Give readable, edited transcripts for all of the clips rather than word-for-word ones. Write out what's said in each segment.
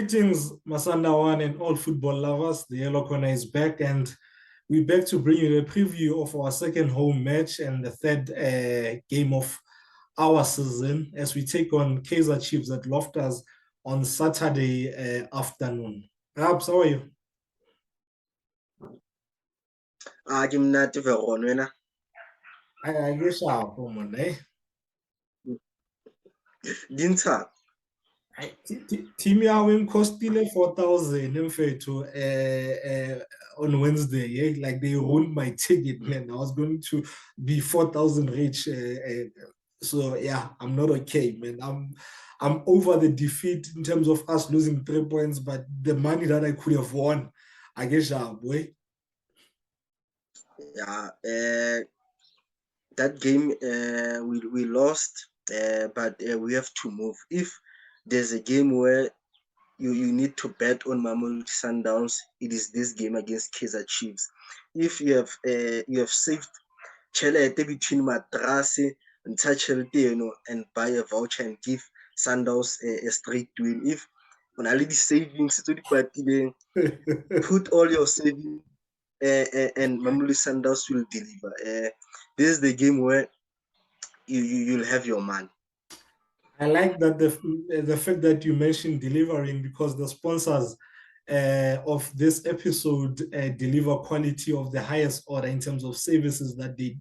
Greetings, Masanda One and all football lovers. The Yellow Corner is back, and we're back to bring you a preview of our second home match and the third game of our season as we take on Kaizer Chiefs at Loftus on Saturday afternoon. Rabs, how are you? Ke mnate Veron wena. I guess man, eh? Di ntsha. Team Yawin costile 4,000 on Wednesday. Yeah? Like they ruined my ticket, man. I was going to be 4,000 rich. So yeah, I'm not okay, man. I'm over the defeat in terms of us losing 3 points, but the money that I could have won, I guess, boy. Yeah, that game we lost, but we have to move. If there's a game where you need to bet on Mamelodi Sundowns, it is this game against Kaizer Chiefs. If you have saved chelete between matrasi and chelete, and buy a voucher and give Sundowns a straight win. If on already savings to the party, put all your savings and Mamelodi Sundowns will deliver. This is the game where you'll have your man. I like that the fact that you mentioned delivering, because the sponsors of this episode deliver quality of the highest order in terms of services that they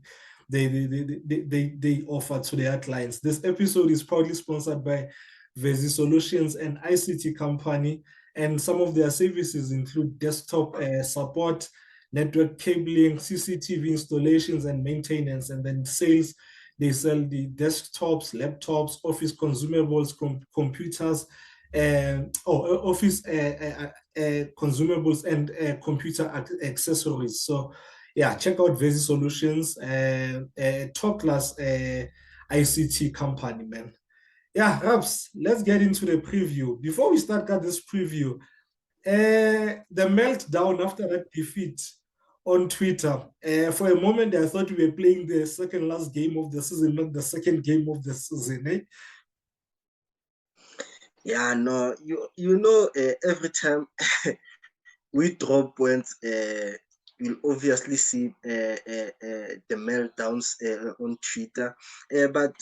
offer to their clients. This episode is proudly sponsored by Vesi Solutions, an ICT company, and some of their services include desktop support, network cabling, CCTV installations and maintenance, and then sales. They sell the desktops, laptops, office consumables, computers, office consumables, and computer accessories. So, yeah, check out Vesi Solutions, top class ICT company, man. Yeah, Raps, let's get into the preview. Before we start this preview, the meltdown after that defeat on Twitter. For a moment, I thought we were playing the second last game of the season, not the second game of the season. Eh? Yeah, no, you know, every time we drop points, you'll obviously see the meltdowns on Twitter. But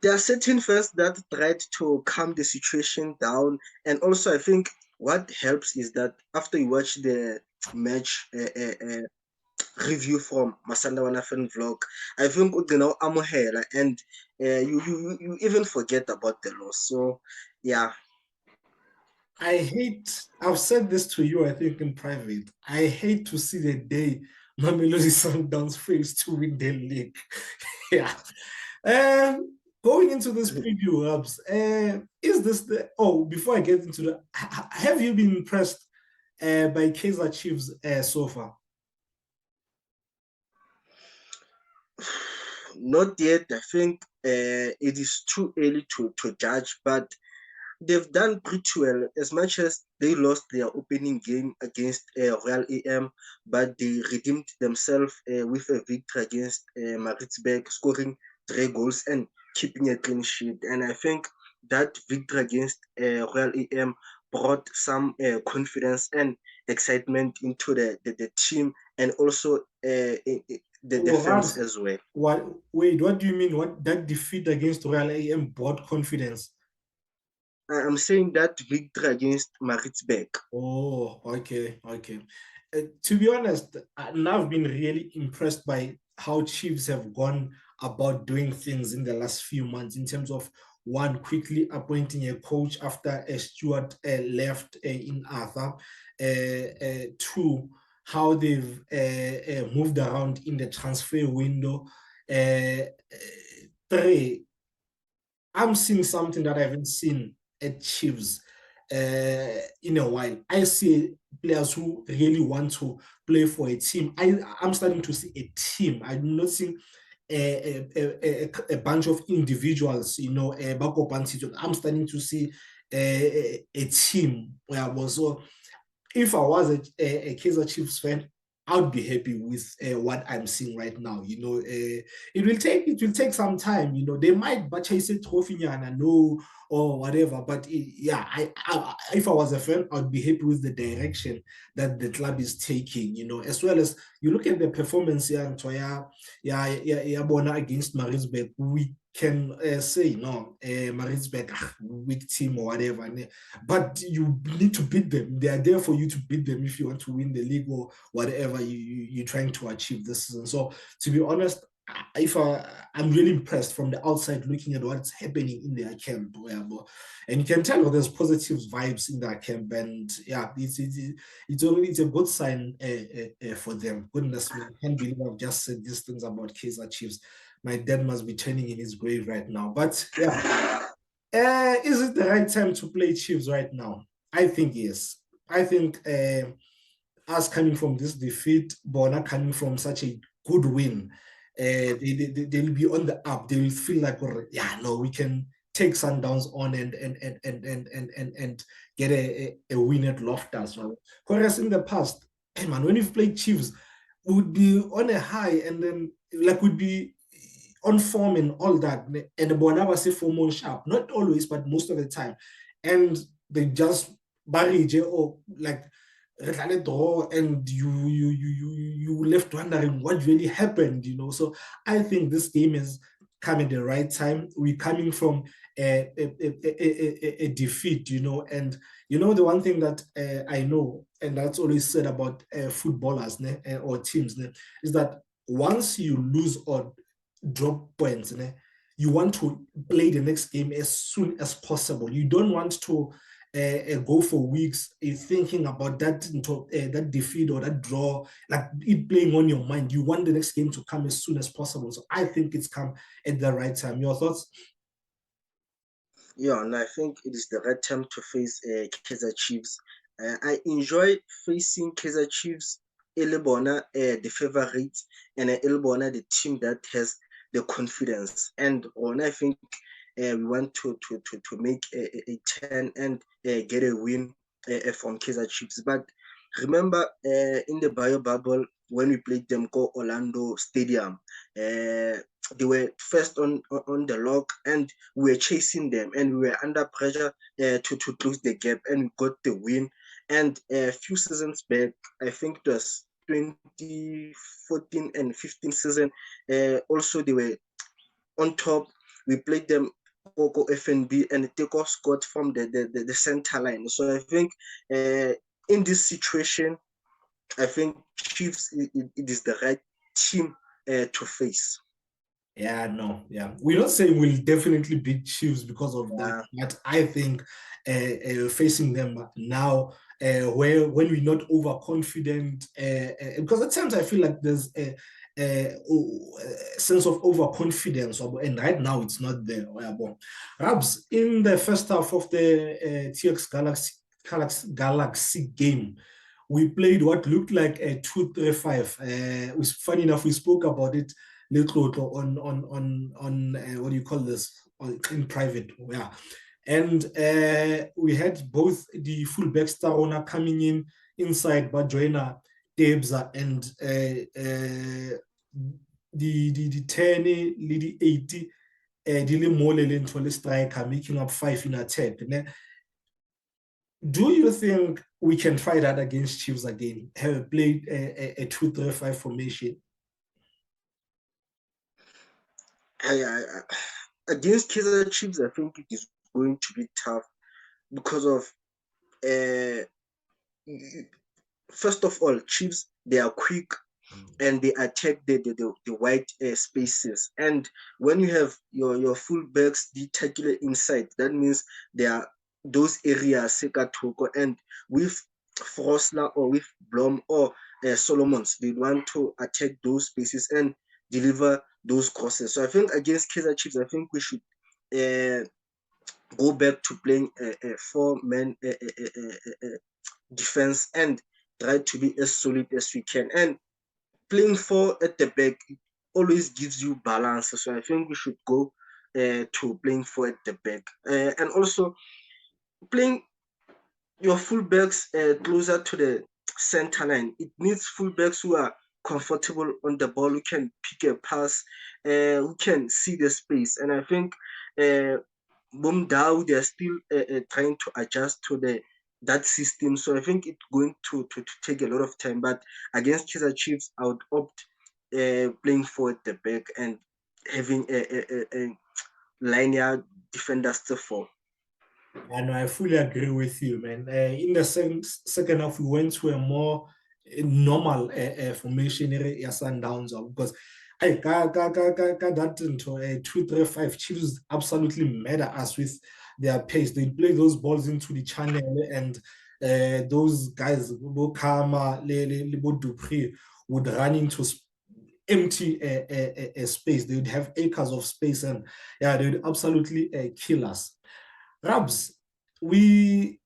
there are certain fans that tried to calm the situation down, and also I think what helps is that after you watch the match review from Masanda Fan vlog, I think you know amohela, and you even forget about the loss. So yeah. I've said this to you, I think, in private. I hate to see the day Mamelodi Sundowns fails to win the league. Yeah. Going into this preview, Rabs, is this the... Oh, before I get into the... Have you been impressed by Kaizer Chiefs so far? Not yet. I think it is too early to judge, but they've done pretty well, as much as they lost their opening game against Royal AM, but they redeemed themselves with a victory against Maritzburg, scoring 3 goals and keeping a clean sheet. And I think that victory against Royal AM brought some confidence and excitement into the team, and also the fans as well. What do you mean? What that defeat against Royal AM brought confidence? I'm saying that victory against Maritzburg. Oh, okay. To be honest, I've been really impressed by how Chiefs have gone about doing things in the last few months in terms of, one, quickly appointing a coach after a Stewart left in Arthur. Two, how they've moved around in the transfer window. Three, I'm seeing something that I haven't seen at Chiefs in a while. I see players who really want to play for a team. I'm starting to see a team. I'm not seeing a bunch of individuals, I'm starting to see a team where I was. So if I was a Kaizer Chiefs fan, I would be happy with what I'm seeing right now. It will take some time. They might but chase a trophy and no or whatever. But yeah, if I was a fan, I'd be happy with the direction that the club is taking. As well as you look at the performance here, Antoya, yeah, Bona against Maritzburg. We can say no, Maritzburg, weak team or whatever. But you need to beat them. They are there for you to beat them if you want to win the league or whatever you're trying to achieve this season. So to be honest, I'm really impressed from the outside looking at what's happening in their camp, and you can tell there's positive vibes in their camp, and yeah, it's a good sign for them. Goodness me, I can't believe I've just said these things about Kaizer Chiefs. My dad must be turning in his grave right now. But yeah, is it the right time to play Chiefs right now? I think yes. I think us coming from this defeat, Bona coming from such a good win, they'll be on the up. They will feel like, yeah, no, we can take Sundowns on and get a win at Loftus. Right? Whereas in the past, hey man, when you've played Chiefs, we would be on a high and then like we'd be on form and all that. And the Bona was a form sharp, not always, but most of the time. And they just bury or like draw and you left wondering what really happened. So I think this game is coming at the right time. We're coming from a defeat, and the one thing that I know, and that's always said about footballers or teams is that once you lose or drop points, you want to play the next game as soon as possible. You don't want to go for weeks thinking about that defeat or that draw, like it playing on your mind. You want the next game to come as soon as possible. So I think it's come at the right time. Your thoughts? Yeah, and I think it is the right time to face Kaizer Chiefs. I enjoy facing Kaizer Chiefs, Elibona, the favorite, and Elibona, the team that has the confidence. And on, I think we want to make a turn and get a win from Kaizer Chiefs. But remember, in the bio bubble, when we played them go Orlando Stadium, they were first on the log and we were chasing them and we were under pressure to close the gap and we got the win. And a few seasons back, I think it was 2014 and 15 season, also they were on top. We played them Coco FNB and Teko scored from the center line. So I think in this situation, I think Chiefs, it is the right team to face. Yeah, no, yeah. We're not saying we'll definitely beat Chiefs because of that, Yeah. but I think facing them now, where when we're not overconfident, because at times I feel like there's a sense of overconfidence, and right now it's not there. Rabs, in the first half of the TX Galaxy game, we played what looked like a 2-3-5. It was funny enough, we spoke about it little on what do you call this in private, yeah. And we had both the fullback Starona coming inside Bajoina Debza and the 10 the 80 di le mo le leng le striker making up 5 in attack. Do you think we can try that against Chiefs again? Have played a 2-3-5 formation? Against Kaizer Chiefs, I think it is going to be tough because of first of all, Chiefs, they are quick and they attack the wide spaces. And when you have your fullbacks detaculate inside, that means there are those areas, Sekatoko, and with Frosler or with Blom or Solomons, they want to attack those spaces and deliver those crosses. So I think against Kaizer Chiefs, I think we should go back to playing a four-man defense and try to be as solid as we can. And playing four at the back always gives you balance. So I think we should go to playing four at the back. And also playing your fullbacks closer to center line. It needs fullbacks who are comfortable on the ball, who can pick a pass, who can see the space. And I think Bumdao, they're still trying to adjust to that system. So I think it's going to take a lot of time. But against Kaizer Chiefs, I would opt playing forward the back and having a linear defenders to four. And I fully agree with you, man. In the second half, we went to a more normal formation area Sundowns because I got that into a 2-3-5. Chiefs absolutely murder us with their pace. They play those balls into the channel, and those guys, Bokama, Lebo Dupree, would run into empty space. They would have acres of space, and yeah, they would absolutely kill us. Rabs, we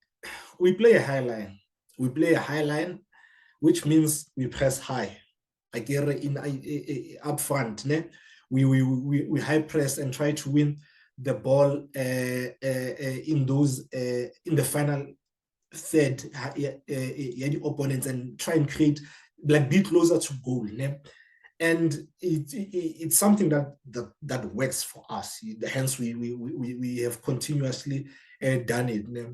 we play a high line. We play a high line, which means we press high. I get in up front. Ne? We high press and try to win the ball in those in the final third, the opponents, and try and create like be closer to goal. Ne? And it's something that works for us. Hence, we have continuously done it. Ne?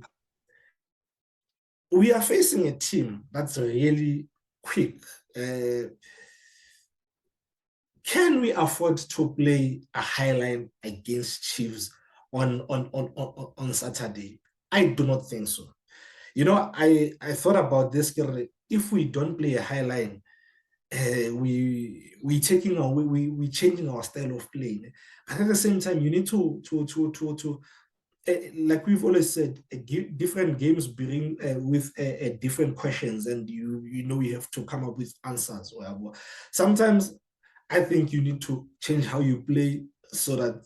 We are facing a team that's really quick. Can we afford to play a highline against Chiefs on Saturday? I do not think so. You know, I thought about this. If we don't play a highline, we changing our style of play. But at the same time, you need to like we've always said, different games bring with different questions, and you have to come up with answers. Sometimes I think you need to change how you play so that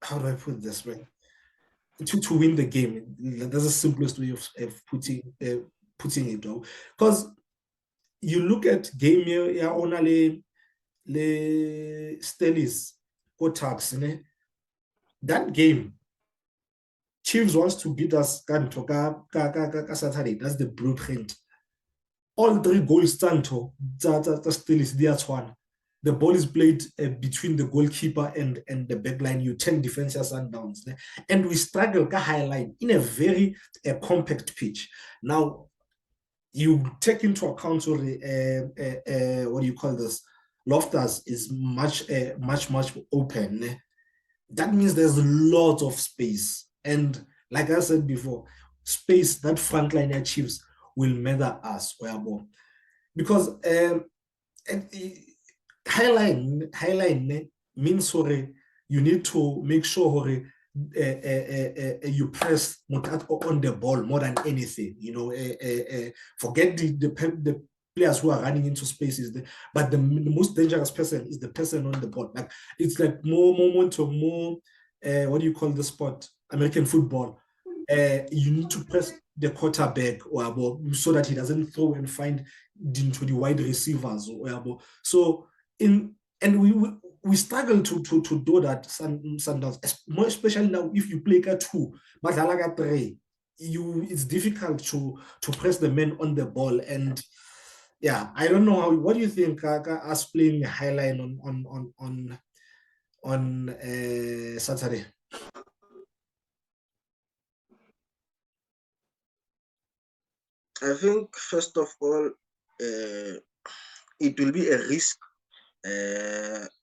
how do I put this way to win the game. That's the simplest way of putting it though, because you look at game ya ona le Stellis or Tax, that game, Chiefs wants to beat us Saturday. That's the blueprint. All three goals stand to still is there one. The ball is played between the goalkeeper and the back line. You 10 defenses and downs. And we struggle high line in a very compact pitch. Now, you take into account what do you call this? Loftus is much open. That means there's a lot of space. And like I said before, space that frontline achieves will matter us. Because highline means sorry, you need to make sure you press on the ball more than anything. Forget the players who are running into spaces, but the most dangerous person is the person on the ball. Like it's like more momentum, more what do you call the sport? American football. You need to press the quarterback so that he doesn't throw and find into the wide receivers. So we struggle to do that Sundowns, more especially now if you play ka two, but like three, it's difficult to press the men on the ball. And yeah, I don't know what do you think us playing highline on Saturday? I think first of all, it will be a risk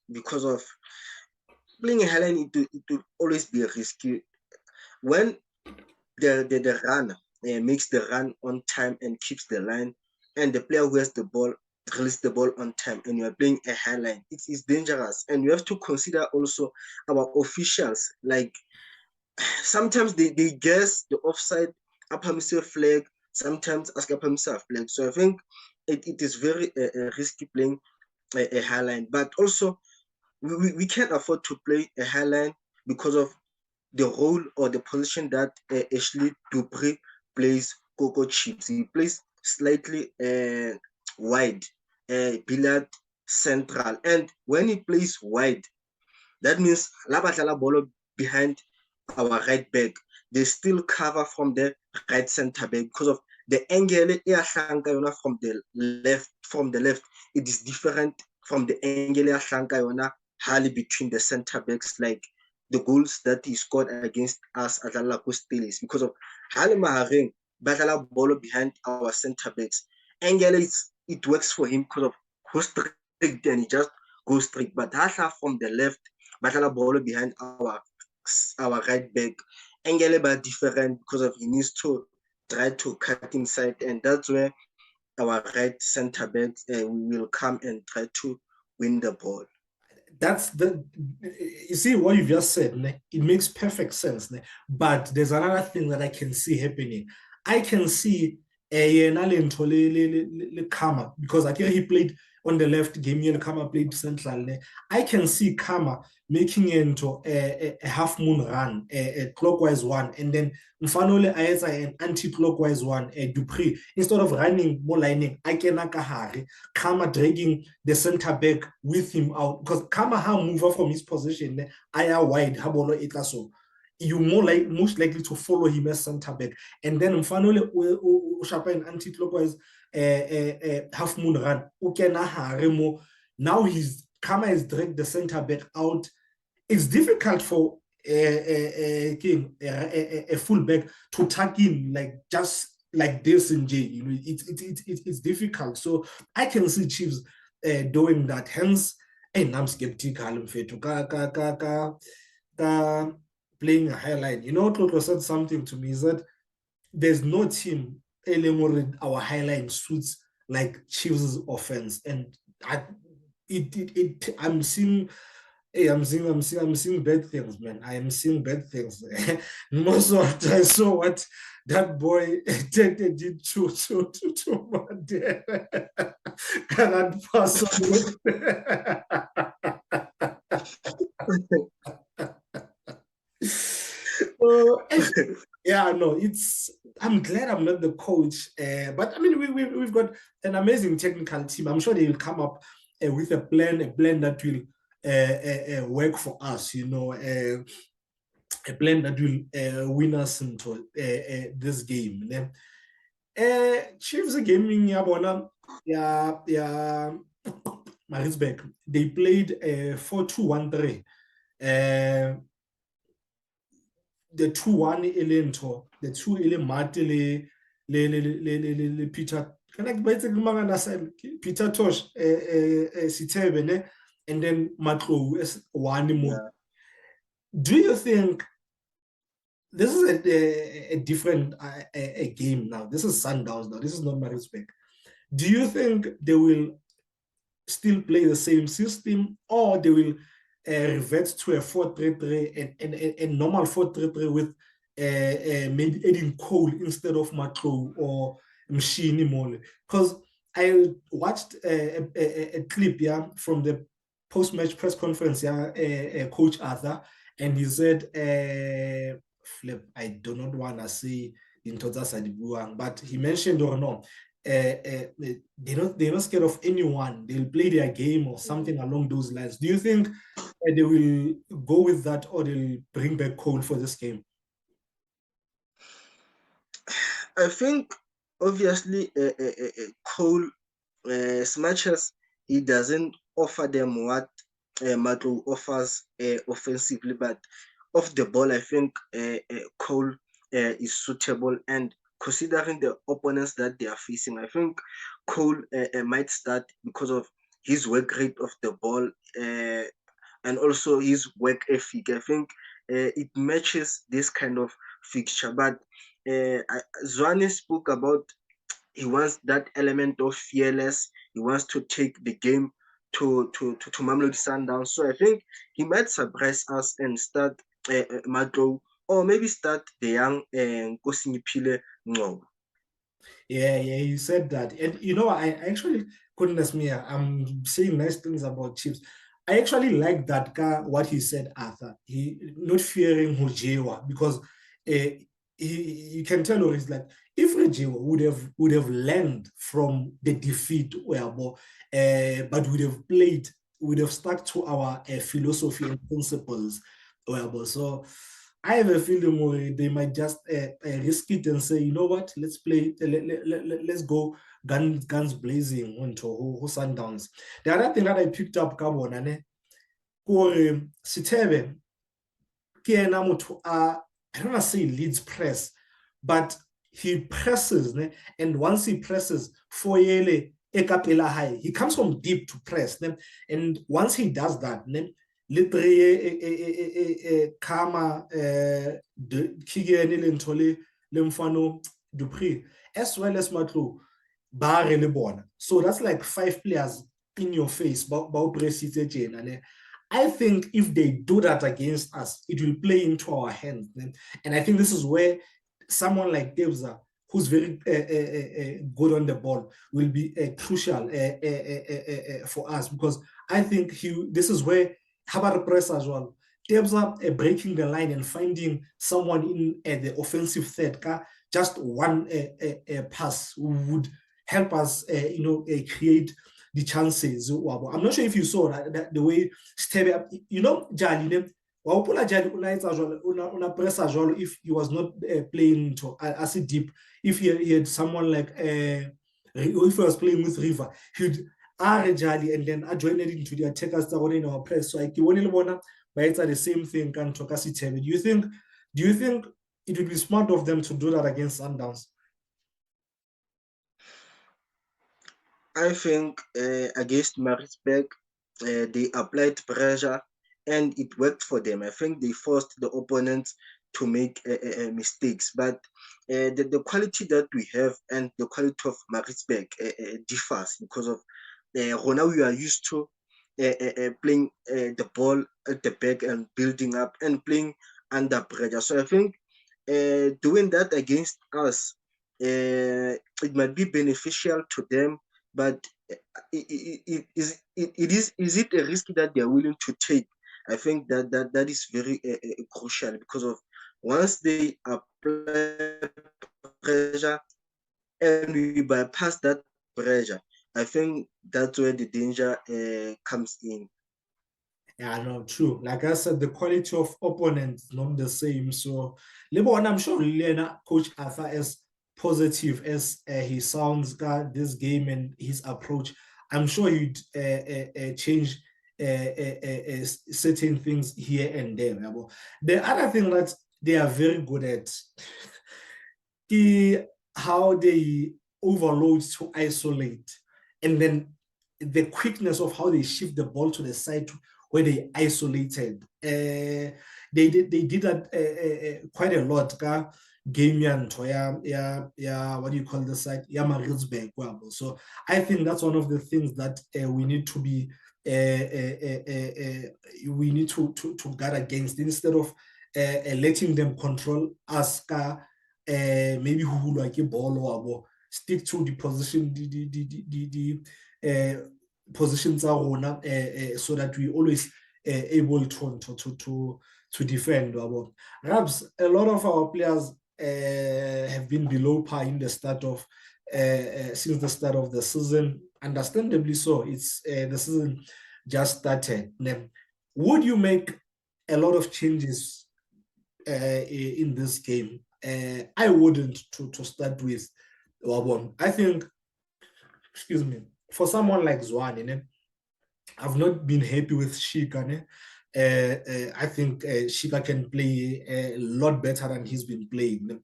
because of playing a highline. It will always be a risky when the runner makes the run on time and keeps the line, and the player who has the ball release the ball on time, and you are playing a highline. It's dangerous, and you have to consider also our officials. Like sometimes they guess the offside, upper flag, sometimes ask upper flag. So I think it is very risky playing a highline, but also we can't afford to play a highline because of the role or the position that Ashley Dupree plays Coco Chips. He plays slightly wide, Billard central. And when he plays wide, that means Labatala Bolo behind our right back. They still cover from the right center back because of the angle from the left, it is different from the angle hardly between the center backs, like the goals that he scored against us at Steelers, because of Hale Mahareng, battle ball behind our center backs. Angle it works for him because of who strict and he just goes straight. But Hasha from the left, battle ball behind our right back. Angle but different because of he needs to try to cut inside, and that's where our right center back will come and try to win the ball. That's you see what you just said, ne? It makes perfect sense, ne? But there's another thing that I can see happening. I can see Kama, because I think he played on the left, game and Kama played central. Ne? I can see Kama making into a half moon run, a clockwise one, and then Mfanole Aeza an anti-clockwise one, a Dupree. Instead of running more lining, I can Nakahari, Kama dragging the center back with him out, because Kama ha move from his position, Aya wide, Habolo Etaso. You most likely to follow him as center back, and then Mfanole Ushapa an anti-clockwise half moon run. Now he's Kama has dragged the center back out. It's difficult for a fullback to tuck in like just like this in J. You know, it's difficult. So I can see Chiefs doing that. Hence, and I'm skeptical to playing a highline. You know, Toto said something to me, is that there's no team our highline suits like Chiefs' offense, and I'm seeing. Hey, I'm seeing bad things, man. I am seeing bad things. Most of the I saw what that boy did to cannot pass yeah, no, I'm glad I'm not the coach, but I mean, we've got an amazing technical team. I'm sure they will come up with a plan that will work for us, you know, a plan that will win us into this game. Chiefs gaming yabona yeah Maritzburg. They played 4-2-1-3. The 2-1 elento, the 2 element le Peter. Can I Peter Tosh Sitebe, and then Matlo is one more. Do you think this is a different a game now? This is Sundowns now. This is not Maritzburg. Do you think they will still play the same system, or they will revert to a 4-3-3 and a normal 4-3-3 with maybe adding Cole instead of Matlo or Mshini Mole? Because I watched a clip, yeah, from the post-match press conference, yeah, Coach Arthur, and he said, Flip, I do not want to say in Toza but he mentioned or no, they're not scared of anyone. They'll play their game or something along those lines. Do you think they will go with that, or they'll bring back Cole for this game? I think obviously Cole, as much as he doesn't offer them what Mato offers offensively, but off the ball, I think Cole is suitable. And considering the opponents that they are facing, I think Cole might start because of his work rate of the ball and also his work ethic. I think it matches this kind of fixture. But Zwane spoke about he wants that element of fearless. He wants to take the game to Mamelodi Sundowns. So I think he might surprise us and start Matlo, or maybe start the young Nkosinyipile Ngcobo. Yeah, you said that. And you know, I actually, goodness me, I'm saying nice things about Chiefs. I actually like that guy, what he said, Arthur. He not fearing Hojewa, because you can tell, he's like, if Hojewa would have learned from the defeat, but would have stuck to our philosophy and principles. So I have a feeling where they might just risk it and say, you know what, let's play, let's go guns blazing onto who Sundowns. The other thing that I picked up, Kabona, ne, kore Sithebe, ke ena motho I don't want to say leads press, but he presses, ne? And once he presses, foyele ekapela high, he comes from deep to press, ne? And once he does that, ne? Litre Kama Kigeni Lentole Lemfano Dupri, as well as Matlu Bare Lebon. So that's like 5 players in your face, I think if they do that against us, it will play into our hands. And I think this is where someone like Devza, who's very good on the ball, will be crucial for us, because I think this is where Habar press as well. Devza breaking the line and finding someone in the offensive third, just one pass would help us, create the chances. I'm not sure if you saw that the way Stebe, Jali, una press as well if he was not playing to as a deep. If he had someone like if he was playing with River, he'd Jali and then join it into the attackers that were in our press. So I can only wanna, but it's the same thing. Can Tokasi Tebe. Do you think it would be smart of them to do that against Sundowns? I think against Maritzburg, they applied pressure and it worked for them. I think they forced the opponents to make mistakes, but the quality that we have and the quality of Maritzburg differs because of Rona, we are used to playing the ball at the back and building up and playing under pressure. So I think doing that against us, it might be beneficial to them, but is it a risk that they are willing to take? I think that is very crucial because of once they apply pressure and we bypass that pressure, I think that's where the danger comes in. Yeah, no, true. Like I said, the quality of opponents is not the same. So, Lebon, I'm sure Lena, Coach Arthur, as positive as he sounds, got this game and his approach, I'm sure he'd change certain things here and there. The other thing that they are very good at is how they overload to isolate, and then the quickness of how they shift the ball to the side where they isolated. They did that quite a lot. Game what do you call the side? Maritzburg. So I think that's one of the things that we need to be we need to guard against, instead of letting them control us. Maybe who like a ball or stick to the position, positions are on, so that we always able to defend. Perhaps a lot of our players have been below par in the start of since the start of the season. Understandably so. It's the season just started. Would you make a lot of changes in this game? I wouldn't to start with. I think, excuse me, for someone like Zwane, I've not been happy with Shika. I think Shika can play a lot better than he's been playing.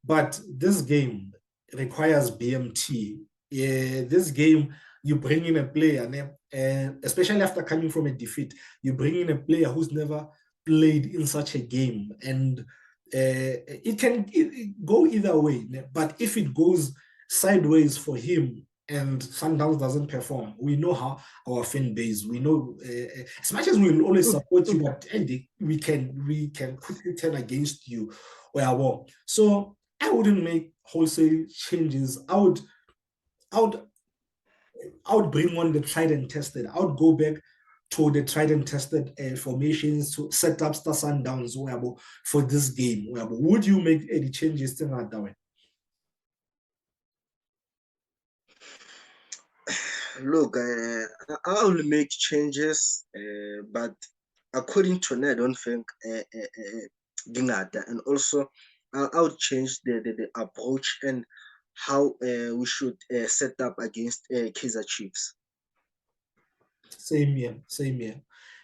But this game requires BMT. This game, you bring in a player, especially after coming from a defeat, you bring in a player who's never played in such a game. And it can go either way. But if it goes sideways for him and Sundowns doesn't perform, we know how our fan base. We know as much as we will always support you, but we can quickly turn against you. Well, so I wouldn't make wholesale changes. I would bring on the tried and tested. I would go back to the tried and tested formations to set up Star Sundowns for this game. Would you make any changes to that way? Look, I will make changes, but according to me, I don't think dingata. And also I'll change the approach and how we should set up against Kaizer Chiefs. Same here, same here.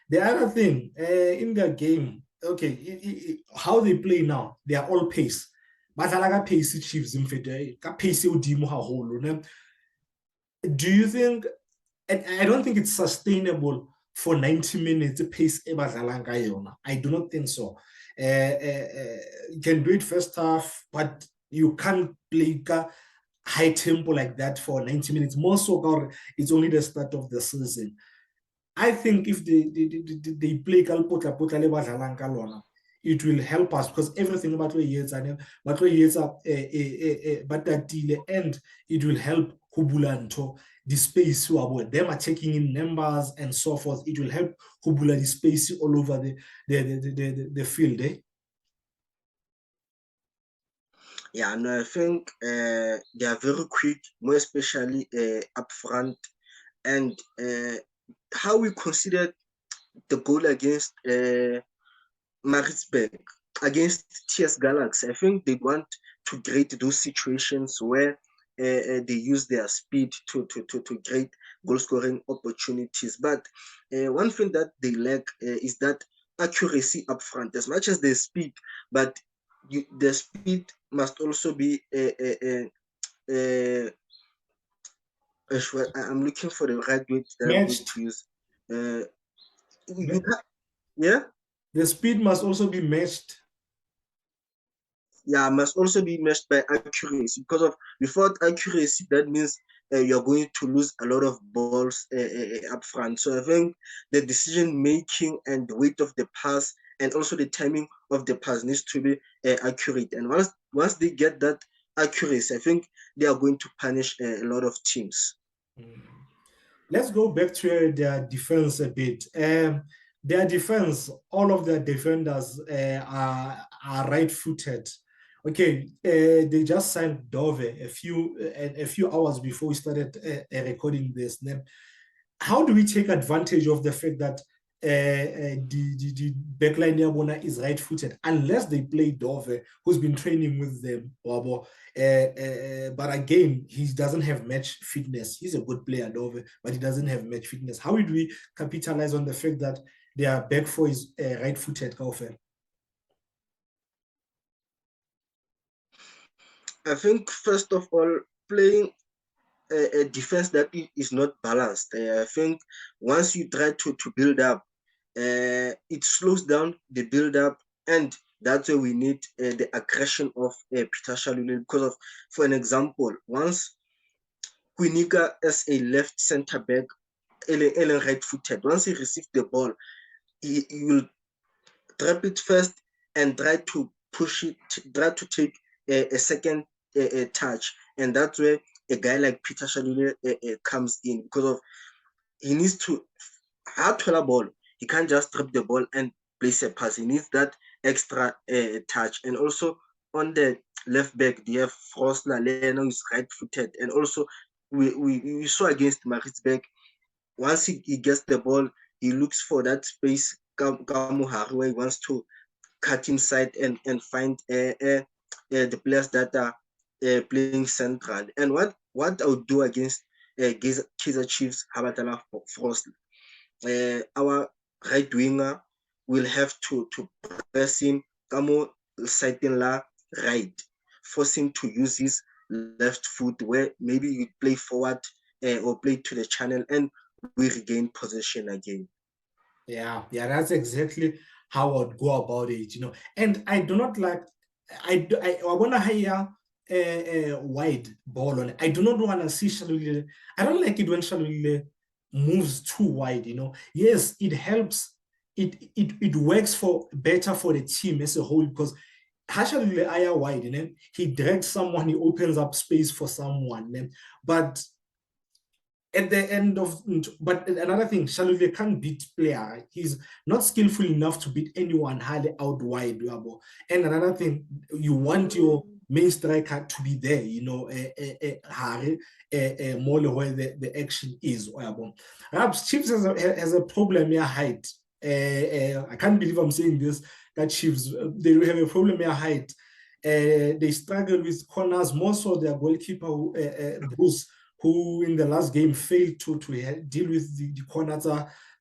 The other thing in their game, okay, how they play now, they are all pace. But I like pace Chiefs in fete, ka pace udimo haholo, ne? Do you think, and I don't think it's sustainable for 90 minutes pace I do not think so. You can do it first half, but you can't play high tempo like that for 90 minutes. More so, it's only the start of the season. I think if they play Kalpota le badlalang ka lona, it will help us because everything about where years and but where years up but that deal and it will help Hubulanto the space who are them are taking in numbers and so forth. It will help Hubula the space all over the field. Yeah, and I think they are very quick, more especially up front. And how we consider the goal against Maritzburg, against TS Galaxy, I think they want to create those situations where they use their speed to create goal scoring opportunities. But one thing that they lack is that accuracy up front, as much as their speed, but the speed must also be I'm looking for the right word that I'm going Matched. to use. Uh, you, yeah, The speed must also be matched. yeah, must also be matched by accuracy, because of without accuracy, that means you're going to lose a lot of balls up front. So I think the decision making and the weight of the pass and also the timing of the pass needs to be accurate. And once they get that accuracy, I think they are going to punish a lot of teams. Let's go back to their defense a bit. Their defense, all of their defenders are right-footed. Okay, they just signed Dove a few hours before we started recording this. How do we take advantage of the fact that the backline Yabona is right-footed unless they play Dove, who's been training with them, but again, he doesn't have match fitness. He's a good player, Dove, but he doesn't have match fitness. How do we capitalize on the fact that their back four is right-footed, Kaufen? I think first of all, playing a defense that is not balanced. I think once you try to build up, it slows down the build up, and that's where we need the aggression of Peter Shalulile. Because of, for an example, once Quinica as a left center back, Ellen right-footed, once he received the ball, he will trap it first and try to push it, try to take a second touch, and that's where a guy like Peter Shalule comes in, because of he needs to hard to ball. He can't just trap the ball and place a pass. He needs that extra touch. And also on the left back, they have Frosler, Leno is right-footed, and also we saw against Maritzburg, once he gets the ball, he looks for that space, Kamuhari, where he wants to cut inside and find the players that are playing central. And what I would do against Kaizer Chiefs, Habatala Frost, our right winger will have to press him, Kamo sighting la right, force him to use his left foot, where maybe you play forward or play to the channel, and we regain possession again. Yeah, that's exactly how I would go about it, And I do not like, I want to hire a wide ball on it. I do not want to see Shalulile. I don't like it when Shalulile moves too wide, Yes, it helps. It works for better for the team as a whole because Hashalulile aya wide, he drags someone, he opens up space for someone, but at the end of, but another thing, Shaluvia can't beat player. He's not skillful enough to beat anyone highly out wide. And another thing, you want your main striker to be there, Harry, more where the action is. Perhaps Chiefs has a problem here, height. I can't believe I'm saying this. Chiefs. They have a problem at height. They struggle with corners. Most of their goalkeeper, Bruce, who in the last game failed to deal with the corners.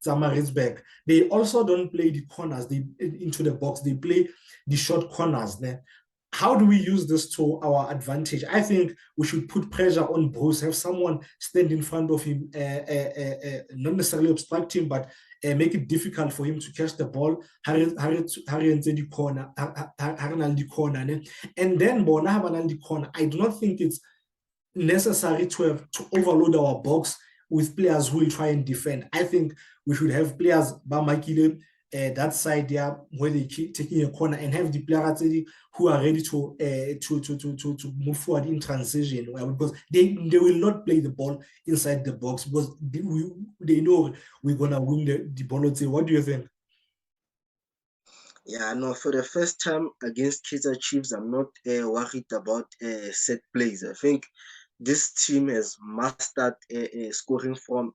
Maritzburg. They also don't play the corners into the box. They play the short corners. How do we use this to our advantage? I think we should put pressure on Bruce, have someone stand in front of him, not necessarily obstruct him, but make it difficult for him to catch the ball. The corner. And then the corner. I do not think it's necessary to overload our box with players who will try and defend. I think we should have players Bamakile that side there where they keep taking a corner and have the players who are ready to move forward in transition because they will not play the ball inside the box because they know we're gonna win the ball. What do you think? Yeah, no, for the first time against Kaizer Chiefs, I'm not worried about set plays. I think this team has mastered scoring from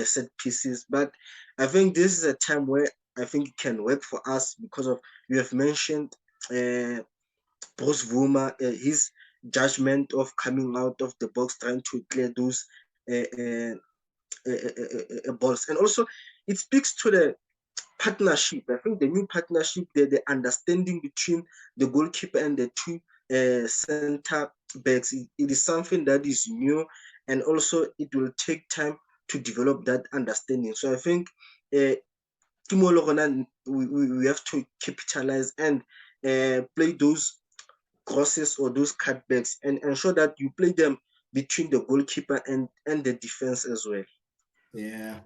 set pieces, but I think this is a time where I think it can work for us because of you have mentioned Bruce Vuma, his judgment of coming out of the box, trying to clear those balls, and also it speaks to the partnership. I think the new partnership, the understanding between the goalkeeper and the two center backs, it is something that is new, and also it will take time to develop that understanding. So I think we have to capitalize and play those crosses or those cutbacks and ensure that you play them between the goalkeeper and the defense as well. Yeah.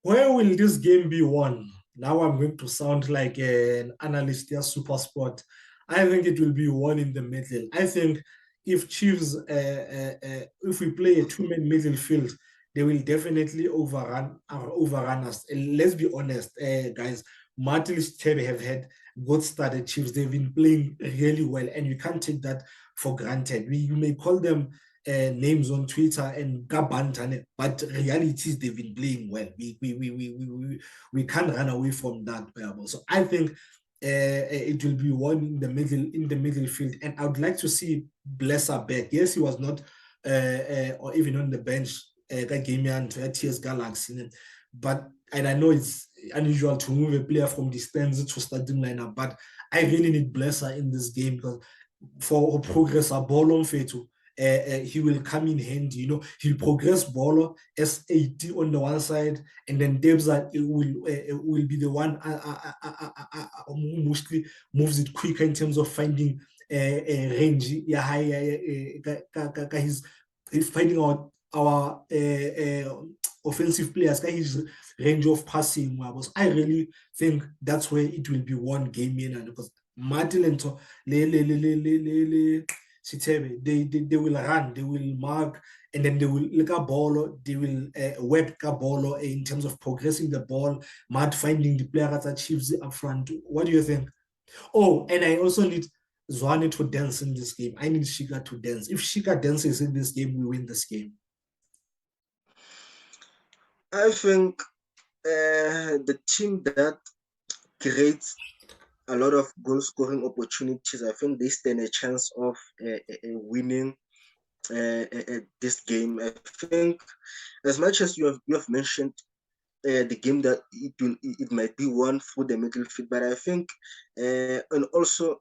Where will this game be won? Now I'm going to sound like an analyst here, super sport. I think it will be won in the middle. I think if Chiefs, if we play a two-man middle field, they will definitely overrun us. And let's be honest, guys. Martin Stebe have had good started Chiefs. They've been playing really well, and you can't take that for granted. You may call them names on Twitter and Gabantane, but reality is they've been playing well. We can't run away from that. So I think it will be one in the middle field, and I would like to see Blesser back. Yes, he was not or even on the bench. Game and TS Galaxy, but and I know it's unusual to move a player from the stands to starting lineup, but I really need Blesser in this game because for progress a ball on Fetu. He will come in handy, he'll progress ball S80 on the one side, and then Debza will be the one who mostly moves it quicker in terms of finding range. He's finding out our offensive players, his range of passing. I really think that's where it will be one game in because Martin and they will run, they will mark, and then they will look at ball, they will web ball in terms of progressing the ball, Matt finding the player that achieves up front. What do you think? Oh, and I also need Zwane to dance in this game. I need Shika to dance. If Shika dances in this game, we win this game. I think the team that creates a lot of goal scoring opportunities, I think they stand a chance of winning this game. I think as much as you have mentioned the game that it might be won through the middle field, but I think and also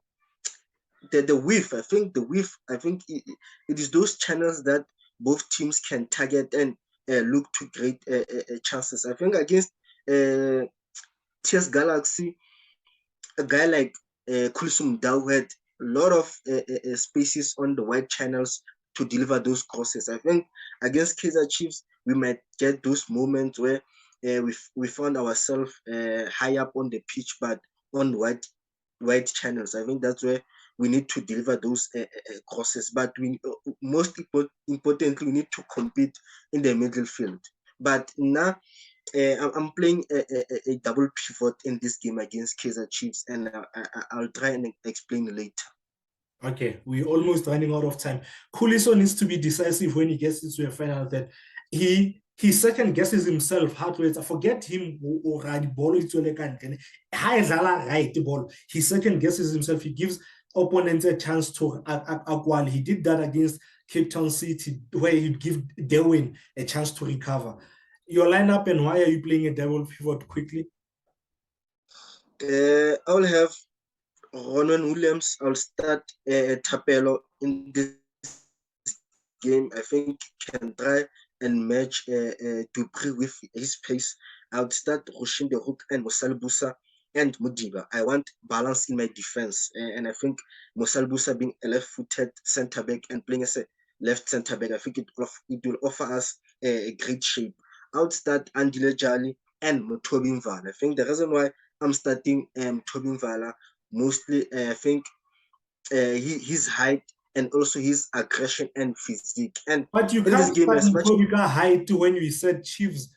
the width. I think it is those channels that both teams can target and look to great chances. I think against TS Galaxy, a guy like Kulsum Dao had a lot of spaces on the wide channels to deliver those crosses. I think against Kaizer Chiefs, we might get those moments where we found ourselves high up on the pitch, but on wide channels. I think that's where we need to deliver those crosses. But we most importantly, we need to compete in the middle field. But now I'm playing a double pivot in this game against Kaizer Chiefs, and I'll try and explain later. Okay, we're almost running out of time. Kuliso needs to be decisive when he gets into a final that he he second guesses himself how to forget him or ball right ball. He second guesses himself. He gives opponents a chance to acquire. He did that against Cape Town City, where he'd give Darwin a chance to recover. Your lineup, and why are you playing a double pivot quickly? I'll have Ronan Williams. I'll start Tapelo in this game. I think can try and match Dupree with his pace. I would start Roshin the Hook and Mosal Busa and Mudiba. I want balance in my defense, and I think Mosal Busa being a left-footed centre back and playing as a left centre back, I think it will offer us a great shape. I would start Andile Jali and Motobin Vala. I think the reason why I'm starting Tobin Vala mostly, I think his height and also his aggression and physique. And but you in this can't game, start as much Mukobika height when you said Chiefs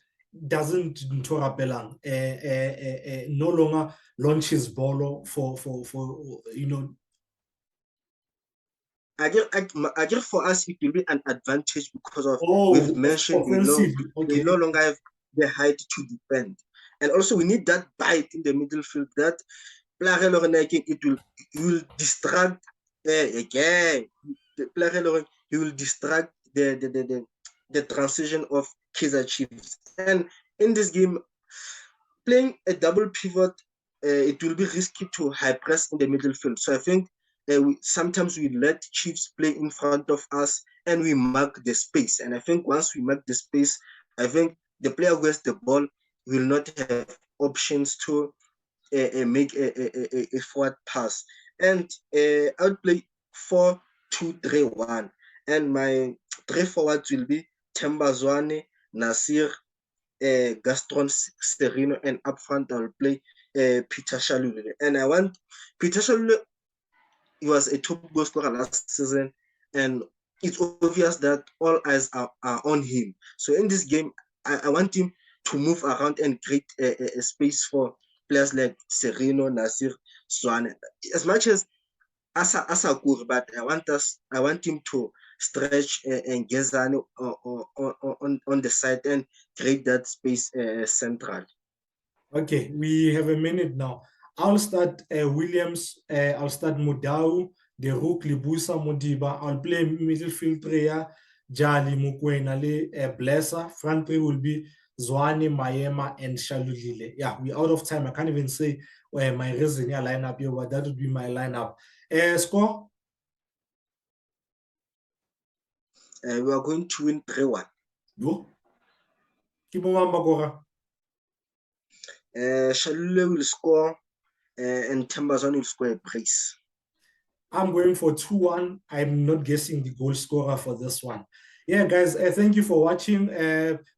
doesn't Rapelang no longer launches ball for I guess for us it will be an advantage because of we've oh, mentioned offensively. we Okay. no longer have the height to defend, and also we need that bite in the middle field. That player it will distract again. The player he will distract the transition of Kaizer Chiefs. And in this game, playing a double pivot, it will be risky to high press in the middle field. So I think sometimes we let Chiefs play in front of us and we mark the space. And I think once we mark the space, I think the player who has the ball will not have options to make a forward pass. And I would play 4-2-3-1. And my three forwards will be Temba Zwane, Nasir, Gaston Serino, and up front I'll play Peter Shalule. And I want Peter Shalule, he was a top goal scorer last season, and it's obvious that all eyes are on him. So in this game, I want him to move around and create a space for players like Serino, Nasir, Swan. As much as Asa good, but I want him to stretch and Gezani on the side and create that space central. Okay, we have a minute now. I'll start Williams. I'll start Mudau, the Rook, Libusa, Modiba. I'll play midfield three, Jali, Mukwena, Blesser. Front three will be Zwane, Mayema, and Shalulile. Yeah, we're out of time. I can't even say my reason lineup here, but that would be my lineup. Score? We are going to win 3-1. Yo. Kimumamba Gora. Shalule will score and Tembazon will score a brace. I'm going for 2-1. I'm not guessing the goal scorer for this one. Yeah, guys, thank you for watching.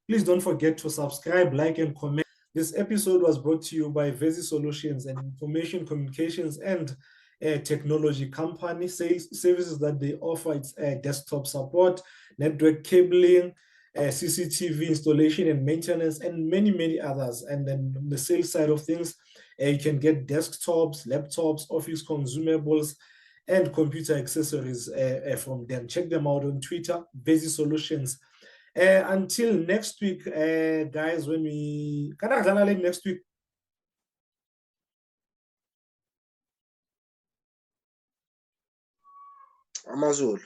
Please don't forget to subscribe, like, and comment. This episode was brought to you by Vesi Solutions, an information communications and technology company. Services that they offer, it's desktop support, network cabling, CCTV installation and maintenance, and many, many others. And then on the sales side of things, you can get desktops, laptops, office consumables, and computer accessories from them. Check them out on Twitter, Vesi Solutions. Until next week, guys, when we next week. Amazul.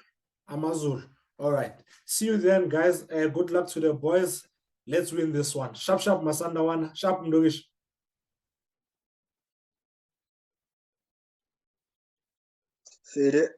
All right. See you then, guys. Good luck to the boys. Let's win this one. Sharp, sharp, Masanda one. Sharp, Ndogish. Fede.